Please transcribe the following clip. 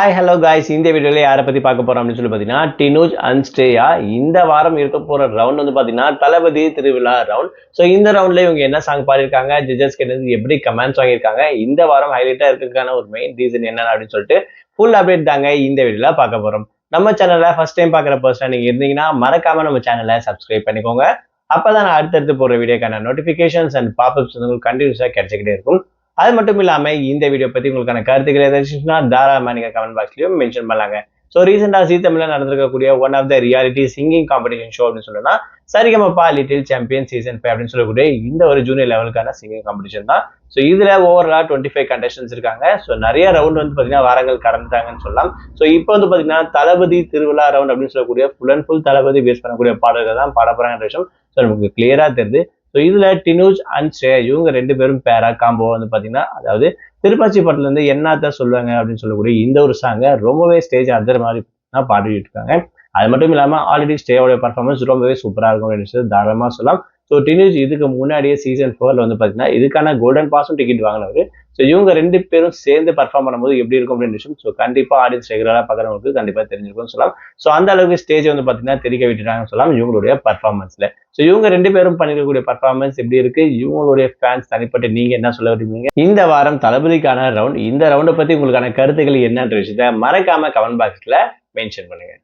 Hi hello guys, இந்த வீடியோல யாரை பத்தி பார்க்க போறோம் அப்படின்னு சொல்லி பார்த்தீங்கன்னா டினோஜ் அண்ட் ஸ்ரேயா இந்த வாரம் இருக்க போற ரவுண்ட் வந்து பார்த்தீங்கன்னா தளபதி திருவிழா ரவுண்ட். ஸோ இந்த ரவுண்ட்ல இவங்க என்ன சாங் பாடியிருக்காங்க, ஜட்ஜஸ் கிட்ட இருந்து எப்படி கமெண்ட்ஸ் வாங்கியிருக்காங்க, இந்த வாரம் ஹைலைட்டா இருக்கிறதுக்கான ஒரு மெயின் ரீசன் என்ன அப்படின்னு சொல்லிட்டு ஃபுல் அப்டேட் தாங்க இந்த வீடியோல பார்க்க போறோம். நம்ம சேனலை ஃபர்ஸ்ட் டைம் பார்க்குற பர்சன் நீங்க இருந்தீங்கன்னா மறக்காம நம்ம சேனலை சப்ஸ்கிரைப் பண்ணிக்கோங்க. அப்பதான் நான் அடுத்தடுத்து போற வீடியோக்கான நோட்டிபிகேஷன்ஸ் அண்ட் பாப்அப்ஸ் உங்களுக்கு கண்டினியூஸா கிடைச்சிக்கிட்டே இருக்கும். அது மட்டும் இல்லாம இந்த வீடியோ பத்தி உங்களுக்கான கருத்துக்கள் ஏதாச்சுன்னா தாராளமா நீங்க கமெண்ட் பாக்ஸ்லயும் மென்ஷன் பண்ணலாங்க. ஸோ ரீசெண்டா ஜீ தமிழ்ல நடந்திருக்கக்கூடிய one of the reality singing competition show அப்படின்னு சொல்லணும்னா சரிகமபா லிட்டில் சாம்பியன் சீசன் 5 அப்படின்னு சொல்லக்கூடிய இந்த ஒரு ஜூனியர் லெவலுக்கான சிங்கிங் காம்படிஷன் தான். ஸோ இதுல ஓவராலா 25 கண்டஸ்டன்ஸ் இருக்காங்க. ஸோ நிறைய ரவுண்ட் வந்து பாத்தீங்கன்னா வாரங்கள் கடந்துட்டாங்கன்னு சொல்லலாம். ஸோ இப்போ வந்து பாத்தீங்கன்னா தளபதி திருவிழா ரவுண்ட் அப்படின்னு சொல்லக்கூடிய full and full Thalapathy base பண்ணக்கூடிய பாடல்கள் தான் பாட போறாங்க விஷயம் ஸோ நமக்கு கிளியரா தெரியுது. ஸோ இதுல டினோஜ் அண்ட் ஸ்ரேயா இவங்க ரெண்டு பேரும் பேரா காம்போ வந்து பாத்தீங்கன்னா அதாவது திருப்பாச்சி படத்துல இருந்து என்னத்தான் சொல்லுவாங்க அப்படின்னு சொல்லக்கூடிய இந்த ஒரு சாங்கை ரொம்பவே ஸ்டேஜ் அதர் மாதிரி தான் பாடிட்டு இருக்காங்க. அது மட்டும் இல்லாம ஆல்ரெடி ஸ்டேயோட பர்ஃபார்மன்ஸ் ரொம்பவே சூப்பரா இருக்கும் அப்படின்னு தாராளமா சொல்லலாம். ஸோ டினோஜ் இதுக்கு முன்னாடியே சீசன் 4 வந்து பாத்தீங்கன்னா இதுக்கான கோல்டன் பாஸும் டிக்கெட் வாங்கினவரு. ஸோ இவங்க ரெண்டு பேரும் சேர்ந்து பர்ஃபார்ம் பண்ணும்போது எப்படி இருக்கும் அப்படின்னு விஷயம் ஸோ கண்டிப்பா ஆடியன்ஸ் ரெகுலரா பார்க்குறவங்களுக்கு கண்டிப்பா தெரிஞ்சிருக்கும்னு சொல்லலாம். ஸோ அந்த அளவுக்கு ஸ்டேஜ் வந்து பாத்தீங்கன்னா தெரிக்க விட்டுட்டாங்கன்னு சொல்லலாம் இவங்களுடைய பர்ஃபார்மன்ஸ்ல. ஸோ இவங்க ரெண்டு பேரும் பண்ணிருக்கக்கூடிய பர்ஃபார்மன்ஸ் எப்படி இருக்கு, இவங்களுடைய ஃபேன்ஸ் தனிப்பட்ட நீங்க என்ன சொல்ல விரும்புறீங்க, இந்த வாரம் தளபதிக்கான ரவுண்ட் இந்த ரவுண்டை பத்தி உங்களுக்கான கருத்துக்கள் என்னன்ற விஷயத்த மறக்காம கமெண்ட் பாக்ஸ்ல மென்ஷன் பண்ணுங்க.